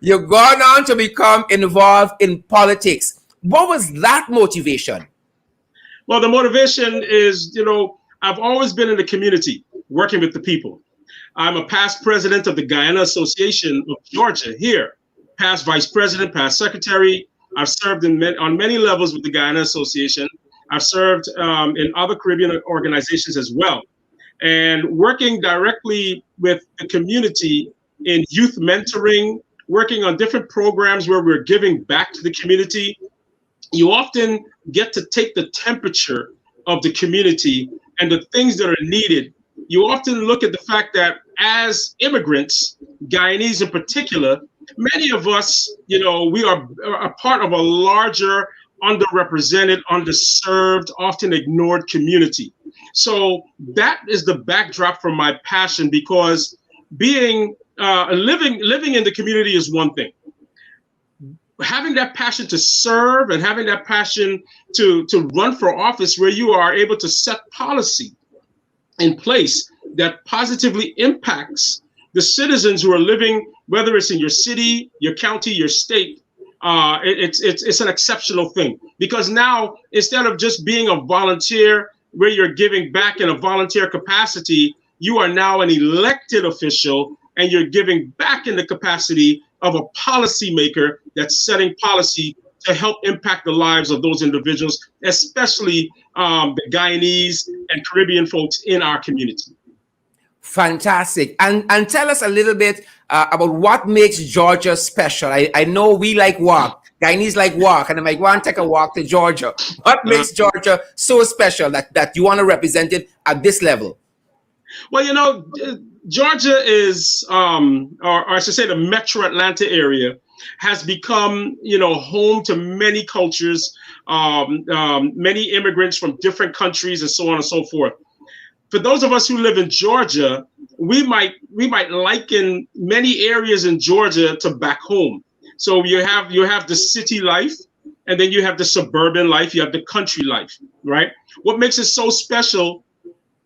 You've gone on to become involved in politics. What was that motivation? Well, the motivation is, I've always been in the community working with the people. I'm a past president of the Guyana Association of Georgia here, past vice president, past secretary. I've served on many levels with the Guyana Association. I've served in other Caribbean organizations as well. And working directly with the community in youth mentoring, working on different programs where we're giving back to the community, you often get to take the temperature of the community and the things that are needed. You often look at the fact that as immigrants, Guyanese in particular, many of us, we are a part of a larger, underrepresented, underserved, often ignored community. So that is the backdrop for my passion, because being living in the community is one thing. Having that passion to serve and having that passion to run for office where you are able to set policy in place that positively impacts the citizens who are living, whether it's in your city, your county, your state, it's an exceptional thing. Because now, instead of just being a volunteer where you're giving back in a volunteer capacity, you are now an elected official and you're giving back in the capacity of a policymaker that's setting policy to help impact the lives of those individuals, especially the Guyanese and Caribbean folks in our community. Fantastic. And tell us a little bit about what makes Georgia special. I know we like walk. Guyanese like walk, and I might want to take a walk to Georgia. What makes Georgia so special that you want to represent it at this level? Well, Georgia is, or I should say the Metro Atlanta area, has become, home to many cultures, many immigrants from different countries and so on and so forth. For those of us who live in Georgia, we might liken many areas in Georgia to back home. So you have the city life, and then you have the suburban life, you have the country life, right? What makes it so special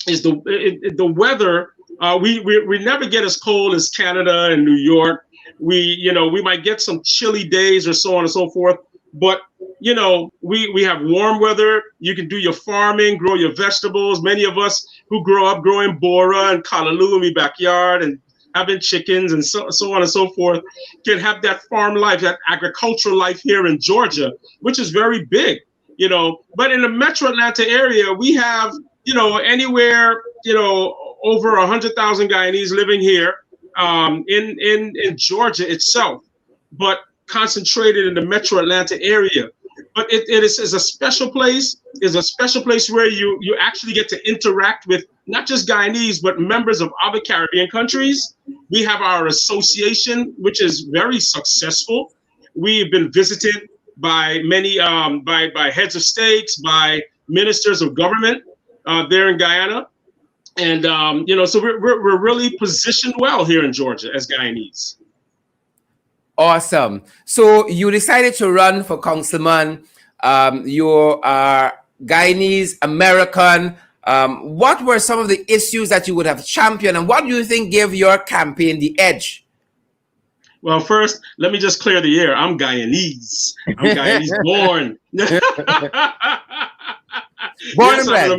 is the weather. We never get as cold as Canada and New York. We might get some chilly days or so on and so forth, but we have warm weather. You can do your farming, grow your vegetables. Many of us who grow up growing bora and callaloo in the backyard and having chickens and so on and so forth can have that farm life, that agricultural life here in Georgia, which is very big, But in the Metro Atlanta area, we have, anywhere, over 100,000 Guyanese living here in Georgia itself, but concentrated in the Metro Atlanta area. But it is a special place. It's a special place where you actually get to interact with not just Guyanese, but members of other Caribbean countries. We have our association, which is very successful. We've been visited by many by heads of states, by ministers of government there in Guyana. And, so we're really positioned well here in Georgia as Guyanese. Awesome. So you decided to run for councilman. You are Guyanese American. What were some of the issues that you would have championed, and what do you think gave your campaign the edge? Well, first, let me just clear the air. I'm Guyanese. I'm Guyanese born. Born and bred.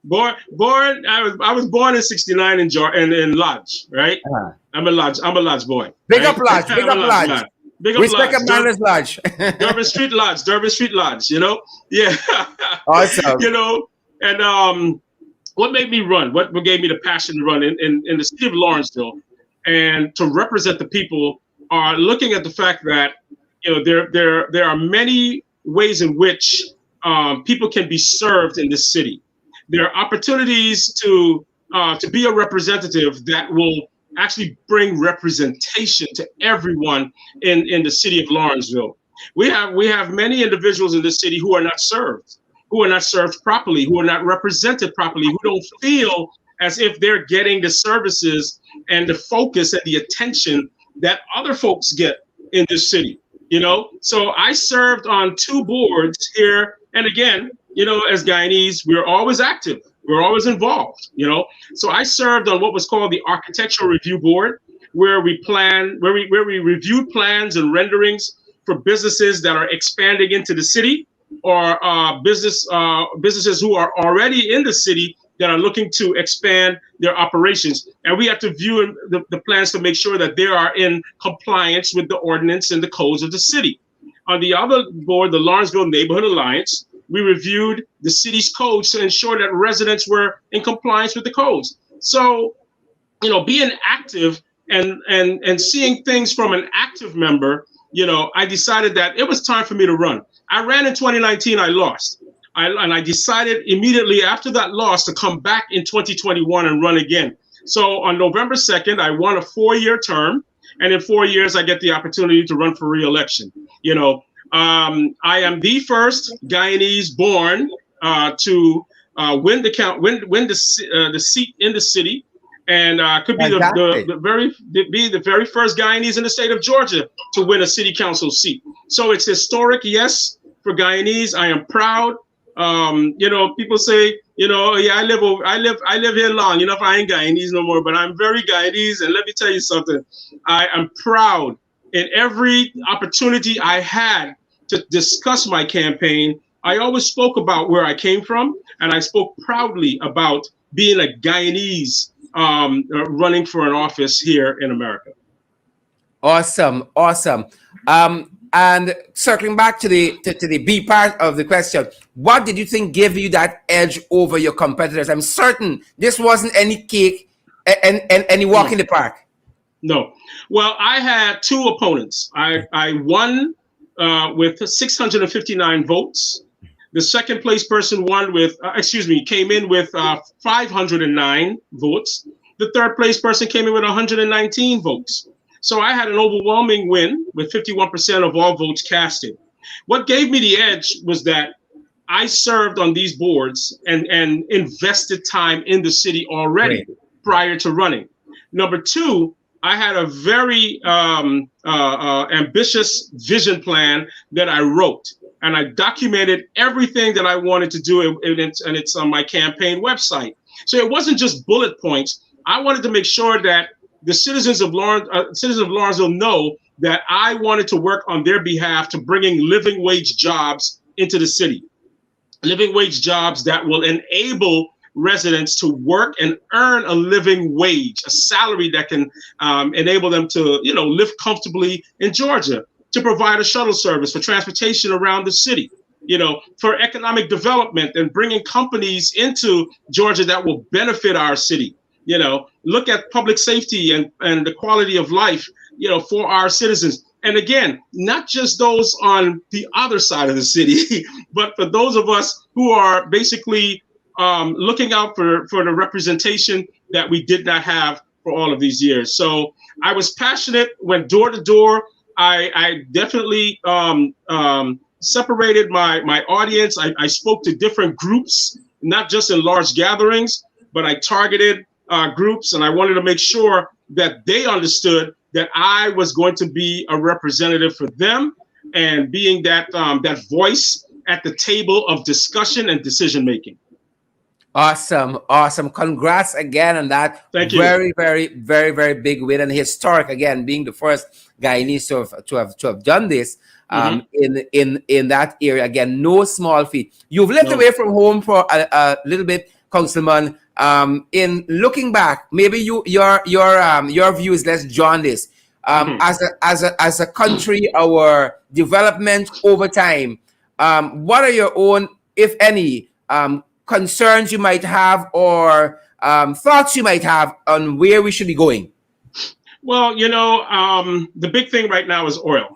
Born. I was born in '69 in Lodge, right? I'm a Lodge boy. Big up Lodge. Big up Lodge. Big up Respect a man as Lodge. Durban Street Lodge. Yeah. Awesome. And what made me run? What gave me the passion to run in the city of Lawrenceville and to represent the people are looking at the fact that there are many ways in which people can be served in this city. There are opportunities to be a representative that will actually bring representation to everyone in the city of Lawrenceville. We have many individuals in this city who are not served, who are not served properly, who are not represented properly, who don't feel as if they're getting the services and the focus and the attention that other folks get in this city. So I served on 2 boards here. And again, as Guyanese, we're always active. We're always involved, So I served on what was called the Architectural Review Board, where we reviewed plans and renderings for businesses that are expanding into the city, or businesses who are already in the city that are looking to expand their operations. And we have to view the plans to make sure that they are in compliance with the ordinance and the codes of the city. On the other board, the Lawrenceville Neighborhood Alliance, we reviewed the city's codes to ensure that residents were in compliance with the codes. So, being active and seeing things from an active member, I decided that it was time for me to run. I ran in 2019, I lost. And I decided immediately after that loss to come back in 2021 and run again. So on November 2nd, I won a 4-year term. And in 4 years, I get the opportunity to run for re-election. I am the first Guyanese born to win the seat in the city, and could be the very first Guyanese in the state of Georgia to win a city council seat. So it's historic, yes, for Guyanese. I am proud. People say, yeah, I live here long. If I ain't Guyanese no more, but I'm very Guyanese. And let me tell you something. I am proud in every opportunity I had to discuss my campaign. I always spoke about where I came from, and I spoke proudly about being a Guyanese running for an office here in America. Awesome. And circling back to the B part of the question, what did you think gave you that edge over your competitors? I'm certain this wasn't any cake and any walk in the park. No. Well, I had 2 opponents. I won with 659 votes. The second place person came in with 509 votes. The third place person came in with 119 votes. So I had an overwhelming win with 51% of all votes casted. What gave me the edge was that I served on these boards and invested time in the city already prior to running. Number 2, I had a very ambitious vision plan that I wrote, and I documented everything that I wanted to do, and it's on my campaign website. So it wasn't just bullet points. I wanted to make sure that the citizens of Lawrenceville know that I wanted to work on their behalf to bringing living wage jobs into the city. Living wage jobs that will enable residents to work and earn a living wage, a salary that can enable them to, live comfortably in Georgia, to provide a shuttle service for transportation around the city, for economic development and bringing companies into Georgia that will benefit our city. Look at public safety and the quality of life, for our citizens. And again, not just those on the other side of the city, but for those of us who are basically looking out for the representation that we did not have for all of these years. So I was passionate, went door to door. I definitely separated my audience. I spoke to different groups, not just in large gatherings, but I targeted groups, and I wanted to make sure that they understood that I was going to be a representative for them and being that voice at the table of discussion and decision making. Awesome. Congrats again on that. Thank you. Very, very, very, very big win, and historic again, being the first Guyanese to have done this in that area. Again, no small feat. You've lived away from home for a little bit, Councilman. In looking back, maybe your view is, let's join this. As a country, our development over time. What are your own, if any, concerns you might have, or thoughts you might have on where we should be going? Well, the big thing right now is oil,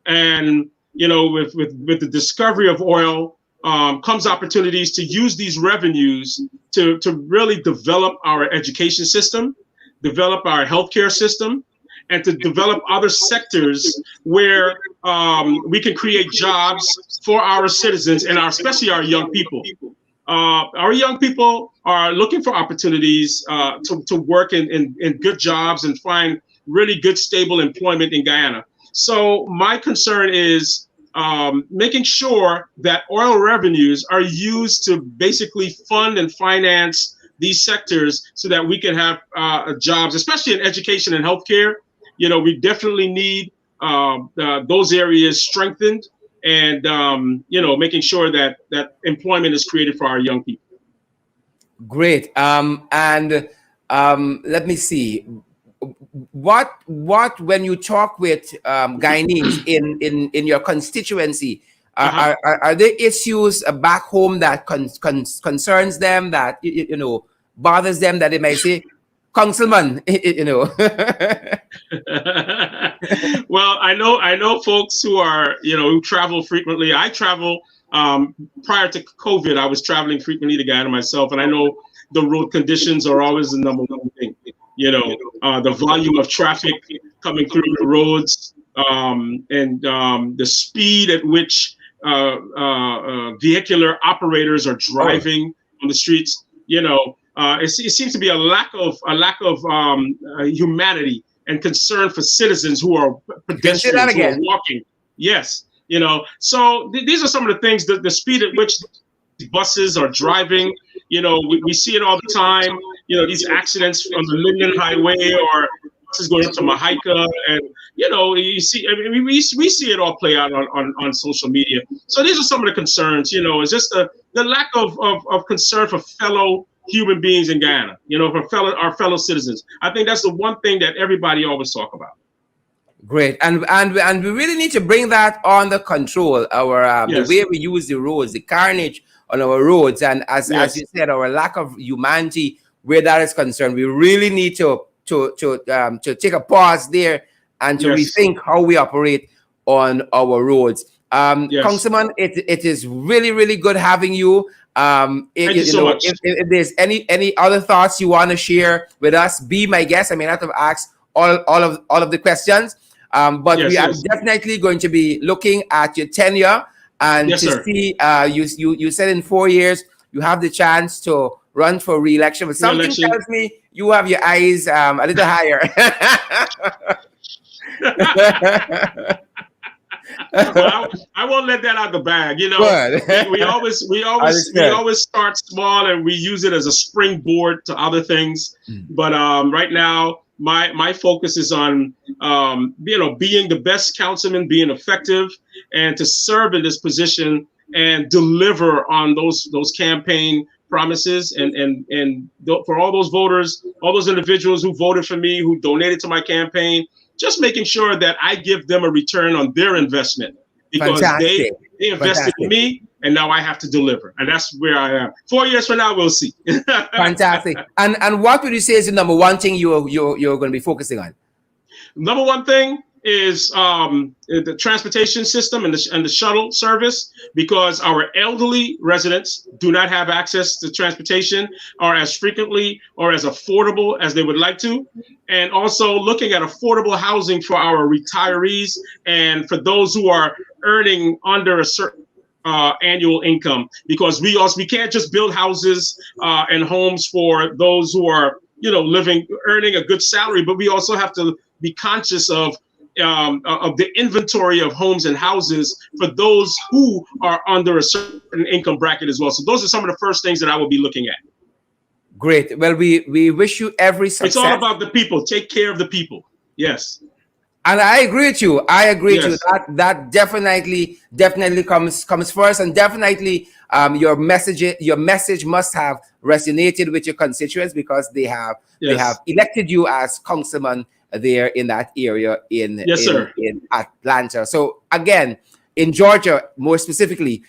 and with the discovery of oil comes opportunities to use these revenues to really develop our education system, develop our healthcare system, and to develop other sectors where we can create jobs for our citizens and especially our young people. Our young people are looking for opportunities to work in good jobs and find really good, stable employment in Guyana. So my concern is making sure that oil revenues are used to basically fund and finance these sectors so that we can have jobs, especially in education and healthcare. You know, we definitely need those areas strengthened, and you know, making sure that employment is created for our young people. Great. And let me see. What when you talk with Guyanese in your constituency, are there issues back home that concerns them, that you know, bothers them, that they may say, Councilman, you know? Well, I know folks who are, you know, who travel frequently. I travel prior to COVID. I was traveling frequently to Guyana myself, and I know the road conditions are always the number one thing. You know, the volume of traffic coming through the roads, and the speed at which vehicular operators are driving on the streets. You know, it seems to be a lack of humanity and concern for citizens who are pedestrians, who are walking. Yes, you know. So these are some of the things, that the speed at which buses are driving. You know, we see it all the time. You know, these accidents on the Linden Highway, or buses going up to Mahika, and you know, you see. I mean, we see it all play out on social media. So these are some of the concerns. You know, it's just the lack of concern for fellow human beings in Guyana. You know, for our fellow citizens. I think that's the one thing that everybody always talk about. Great, and we really need to bring that under control. Our the way we use the roads, the carnage on our roads, and as you said, our lack of humanity where that is concerned. We really need to take a pause there and to rethink how we operate on our roads. Councilman, it is really, really good having you. Thank you so much. If there's any other thoughts you want to share with us, be my guest. I may not have asked all of the questions, but we are definitely going to be looking at your tenure and to see. You said in 4 years you have the chance to run for re-election, but something tells me you have your eyes a little higher. Well, I won't let that out the bag. You know, we always start small and we use it as a springboard to other things. But right now, my focus is on being the best councilman, being effective, and to serve in this position and deliver on those campaign promises, and for all those voters, all those individuals who voted for me, who donated to my campaign, just making sure that I give them a return on their investment, because they invested in me, and now I have to deliver, and that's where I am. 4 years from now, we'll see. Fantastic. And what would you say is the number one thing you're going to be focusing on? Number one thing is the transportation system and the shuttle service, because our elderly residents do not have access to transportation or as frequently or as affordable as they would like to. And also looking at affordable housing for our retirees and for those who are earning under a certain annual income, because we can't just build houses and homes for those who are earning a good salary, but we also have to be conscious of the inventory of homes and houses for those who are under a certain income bracket as well. So those are some of the first things that I will be looking at. Great. Well, we wish you every success. It's all about the people. Take care of the people. Yes. And I agree with you. That definitely comes first, and definitely your message must have resonated with your constituents, because they have elected you as councilman there in that area in Atlanta. So again, in Georgia more specifically,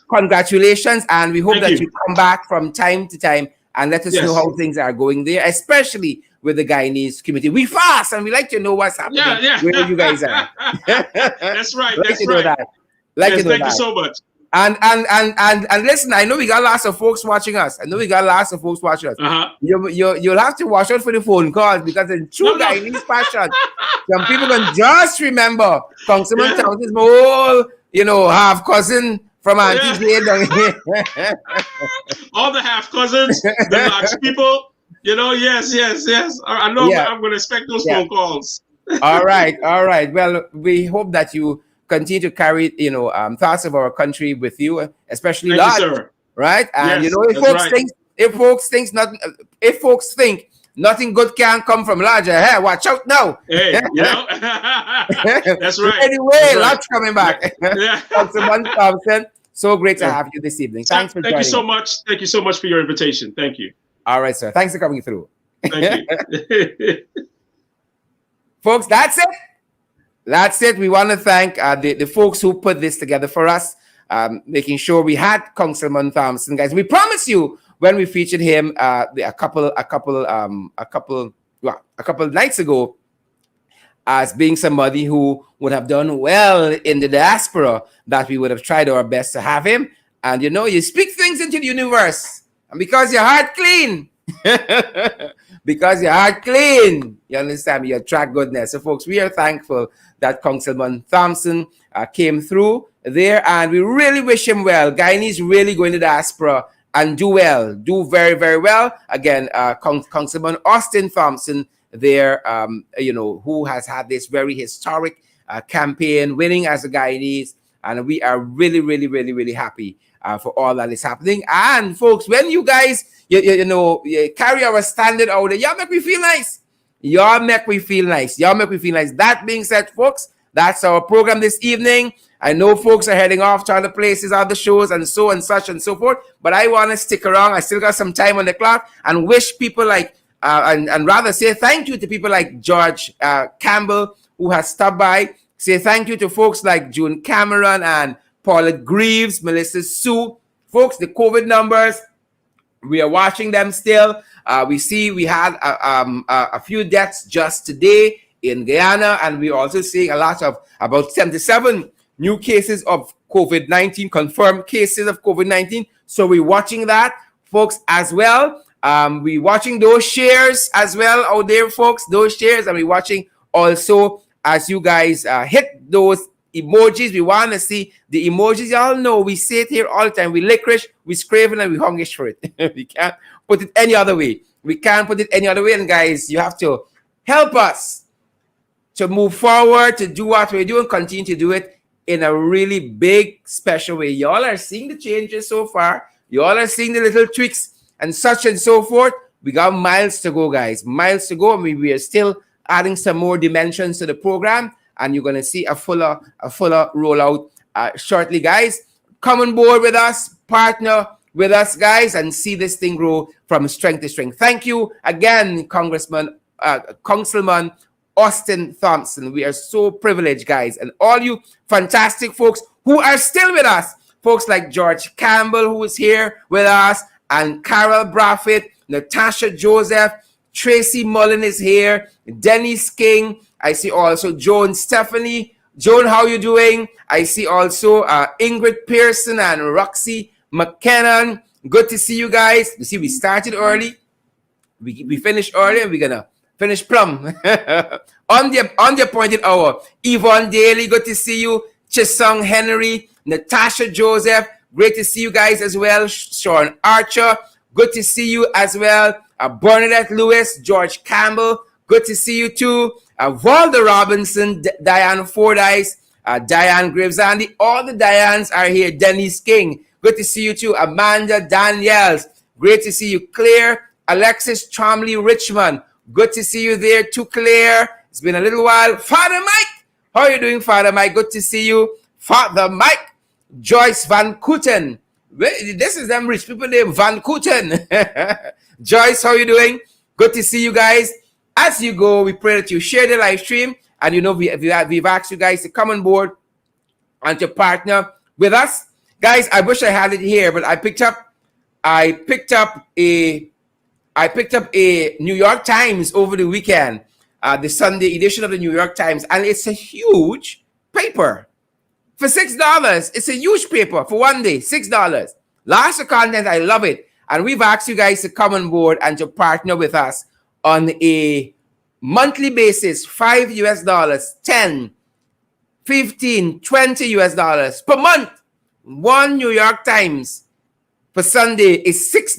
congratulations, and we hope you come back from time to time and let us know how things are going there, especially with the Guyanese community. We fast and we like to know what's happening where you guys are. That's right. Thank you so much. And listen, I know we got lots of folks watching us. Uh-huh. You'll have to watch out for the phone calls, because in true No. Guyanese fashion, some people can just remember Councilman Yeah. Thompson's whole, half cousin from Auntie Yeah. Jane down here. All the half cousins, the Knox people. Yes. I know. Yeah. I'm going to expect those Yeah. phone calls. All right. Well, we hope that you continue to carry, thoughts of our country with you, especially Thank large, you, sir. right? And Yes, if that's folks right. think, if folks think nothing good can come from larger, hey, watch out now. Hey, that's right. Anyway, That's right. lots coming back. Yeah. Councilman Thompson, so great to Yeah. have you this evening. Thanks for Thank joining you so us. much. Thank you so much for your invitation. Thank you. All right, sir. Thanks for coming through. Thank you. Folks, that's it. We want to thank the folks who put this together for us, making sure we had Councilman Thompson, guys. We promise you, when we featured him a couple nights ago, as being somebody who would have done well in the diaspora, that we would have tried our best to have him. And you speak things into the universe, and because your heart clean, you understand, you attract goodness. So folks, we are thankful that Councilman Thompson came through there, and we really wish him well. Guyanese really going to diaspora and do very, very well. Again, Councilman Austin Thompson there, who has had this very historic campaign, winning as a Guyanese, and we are really, really, really, really happy for all that is happening. And folks, when you guys, you carry our standard out there, y'all make me feel nice. That being said, folks, that's our program this evening. I know folks are heading off to other places, other shows, and so and such and so forth. But I want to stick around. I still got some time on the clock, and wish people like, and rather say thank you to people like George Campbell, who has stopped by. Say thank you to folks like June Cameron and Paulette Greaves, Melissa Sue. Folks, the COVID numbers, we are watching them still. We see we had a few deaths just today in Guyana, and we're also seeing a lot of about 77 new cases of COVID-19, confirmed cases of COVID-19. So we're watching that, folks, as well. We're watching those shares as well out there, folks, those shares, and we're watching also as you guys hit those emojis. We want to see the emojis. Y'all know we say it here all the time. We licorice, we scraven, and we hungish for it. We can't put it any other way. And guys, you have to help us to move forward, to do what we're doing, continue to do it in a really big, special way. Y'all are seeing the changes so far. Y'all are seeing the little tweaks and such and so forth. We got miles to go, guys. Miles to go. We are still adding some more dimensions to the program, and you're going to see a fuller rollout shortly, guys. Come on board with us, partner with us, guys, and see this thing grow from strength to strength. Thank you again, Councilman Austin Thompson. We are so privileged, guys, and all you fantastic folks who are still with us. Folks like George Campbell, who is here with us, and Carol Braffett, Natasha Joseph, Tracy Mullen is here, Dennis King. I see also Joan Stephanie. Joan, how you doing? I see also Ingrid Pearson and Roxy McKinnon. Good to see you guys. You see, we started early. We finished early, and we're gonna finish plumb on the appointed hour. Yvonne Daly, good to see you. Chisung Henry, Natasha Joseph, great to see you guys as well. Sean Archer, good to see you as well. Bernadette Lewis, George Campbell, good to see you too. Valda Robinson, Diane Fordyce, Diane Gravesandi, all the Dianes are here. Denise King, good to see you too. Amanda Daniels, great to see you. Claire, Alexis Chomley Richmond, good to see you there too, Claire. It's been a little while. Father Mike, how are you doing, Father Mike? Good to see you. Father Mike. Joyce Van Kooten. This is them rich people named Van Kooten. Joyce, how are you doing? Good to see you guys. As you go, we pray that you share the live stream. And we've asked you guys to come on board and to partner with us. Guys, I wish I had it here, but I picked up a New York Times over the weekend, the Sunday edition of the New York Times, and it's a huge paper. for $6. It's a huge paper for one day, $6. Lots of content. I love it. And we've asked you guys to come on board and to partner with us on a monthly basis, $5, 10, 15, 20 US dollars per month. One New York Times for Sunday is $6.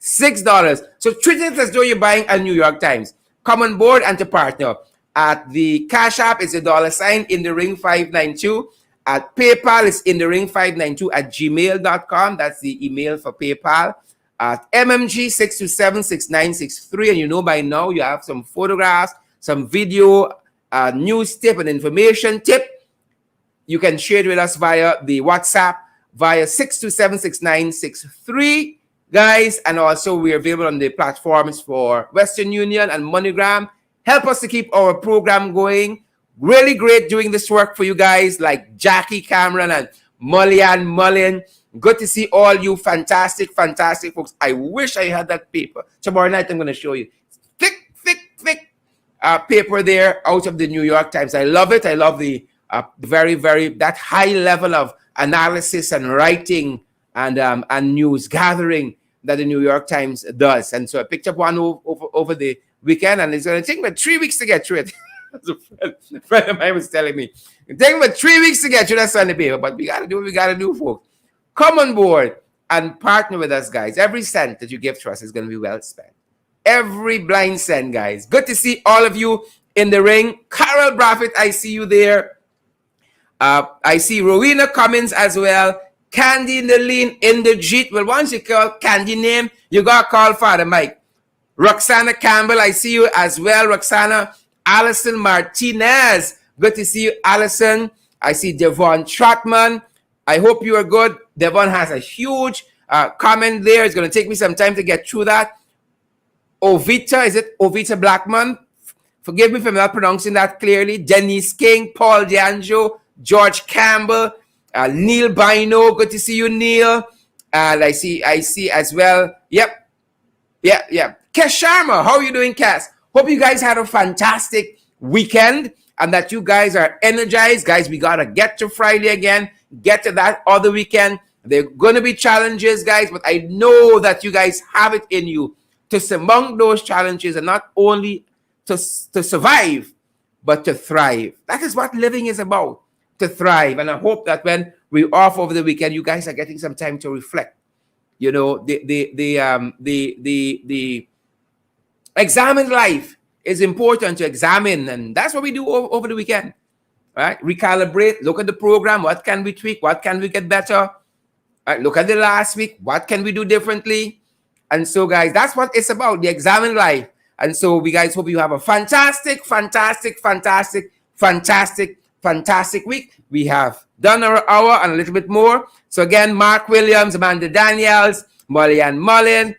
$6. So treat it as though you're buying a New York Times. Come on board and to partner. At the Cash App is $, in the ring 592. At PayPal is in the ring 592 at gmail.com. That's the email for PayPal. At MMG 6276963. And you know by now you have some photographs, some video, news tip, and information tip. You can share it with us via the WhatsApp via 6276963, guys. And also we're available on the platforms for Western Union and MoneyGram. Help us to keep our program going. Really great doing this work for you guys like Jackie Cameron and Mullian Mullin. Good to see all you fantastic, fantastic folks. I wish I had that paper. Tomorrow night I'm going to show you. Thick paper there out of the New York Times. I love it. I love the very, very, that high level of analysis and writing and news gathering that the New York Times does. And so I picked up one over the weekend, and it's going to take me 3 weeks to get through it. A friend of mine was telling me, it takes me 3 weeks to get through that Sunday paper, but we got to do what we got to do, folks. Come on board and partner with us, guys. Every cent that you give to us is going to be well spent. Every blind cent, guys. Good to see all of you in the ring. Carol Braffett, I see you there. I see Rowena Cummins as well. Candy Naline in the Jeet. Well, once you call Candy name, you got to call Father Mike. Roxana Campbell, I see you as well. Roxana. Allison Martinez. Good to see you, Allison. I see Devon Trotman. I hope you are good. Devon has a huge comment there. It's going to take me some time to get through that. Ovita, is it Ovita Blackman? Forgive me if I'm not pronouncing that clearly. Denise King, Paul D'Angelo, George Campbell, Neil Bino. Good to see you, Neil. And I see as well. Yep. Kes Sharma, how are you doing, Kes? Hope you guys had a fantastic weekend and that you guys are energized. Guys, we got to get to Friday again, get to that other weekend. There are going to be challenges, guys, but I know that you guys have it in you to surmount those challenges and not only to survive, but to thrive. That is what living is about, to thrive. And I hope that when we're off over the weekend, you guys are getting some time to reflect. You know, the examine life is important to examine, and that's what we do over the weekend. Right? Recalibrate, look at the program, what can we tweak, what can we get better? Right? Look at the last week, what can we do differently? And so, guys, that's what it's about, the examine life. And so we guys hope you have a fantastic week. We have done our hour and a little bit more. So again, Mark Williams, Amanda Daniels, Mullian Mullin,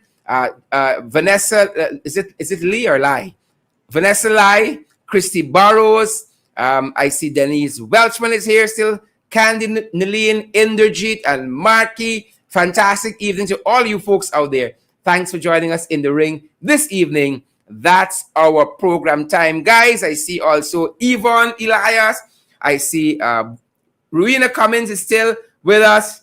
Vanessa, is it Lee or Lai? Vanessa Lai, Christy Burrows. I see Denise Welchman is here still. Candy Naline, Inderjeet, and Marky. Fantastic evening to all you folks out there. Thanks for joining us in the ring this evening. That's our program time, guys. I see also Yvonne Elias. I see Rowena Cummins is still with us.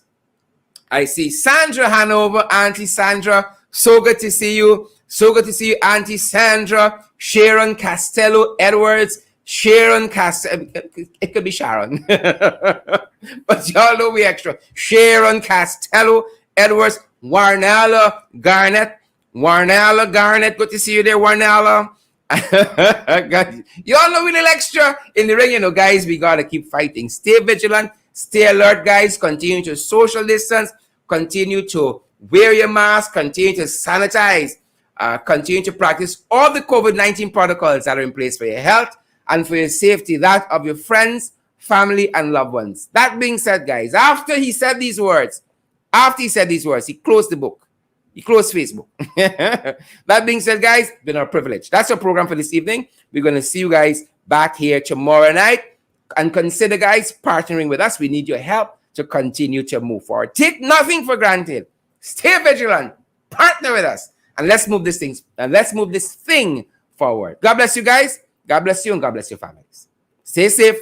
I see Sandra Hanover, Auntie Sandra. So good to see you. So good to see you, Auntie Sandra. Sharon Castello Edwards. Sharon Castello. It could be Sharon. But y'all know we extra. Sharon Castello Edwards. Warnella Garnett. Good to see you there, Warnella. Y'all know we little extra in the ring. You know, guys, we got to keep fighting. Stay vigilant. Stay alert, guys. Continue to social distance. Continue to wear your mask. Continue to sanitize. Continue to practice all the COVID-19 protocols that are in place for your health and for your safety, that of your friends, family, and loved ones. That being said, guys, after he said these words, he closed the book. He closed Facebook. That being said, guys, been our privilege. That's our program for this evening. We're going to see you guys back here tomorrow night. And consider, guys, partnering with us. We need your help to continue to move forward. Take nothing for granted. Stay vigilant. Partner with us. And let's move this thing forward. God bless you guys. God bless you and God bless your families. Stay safe.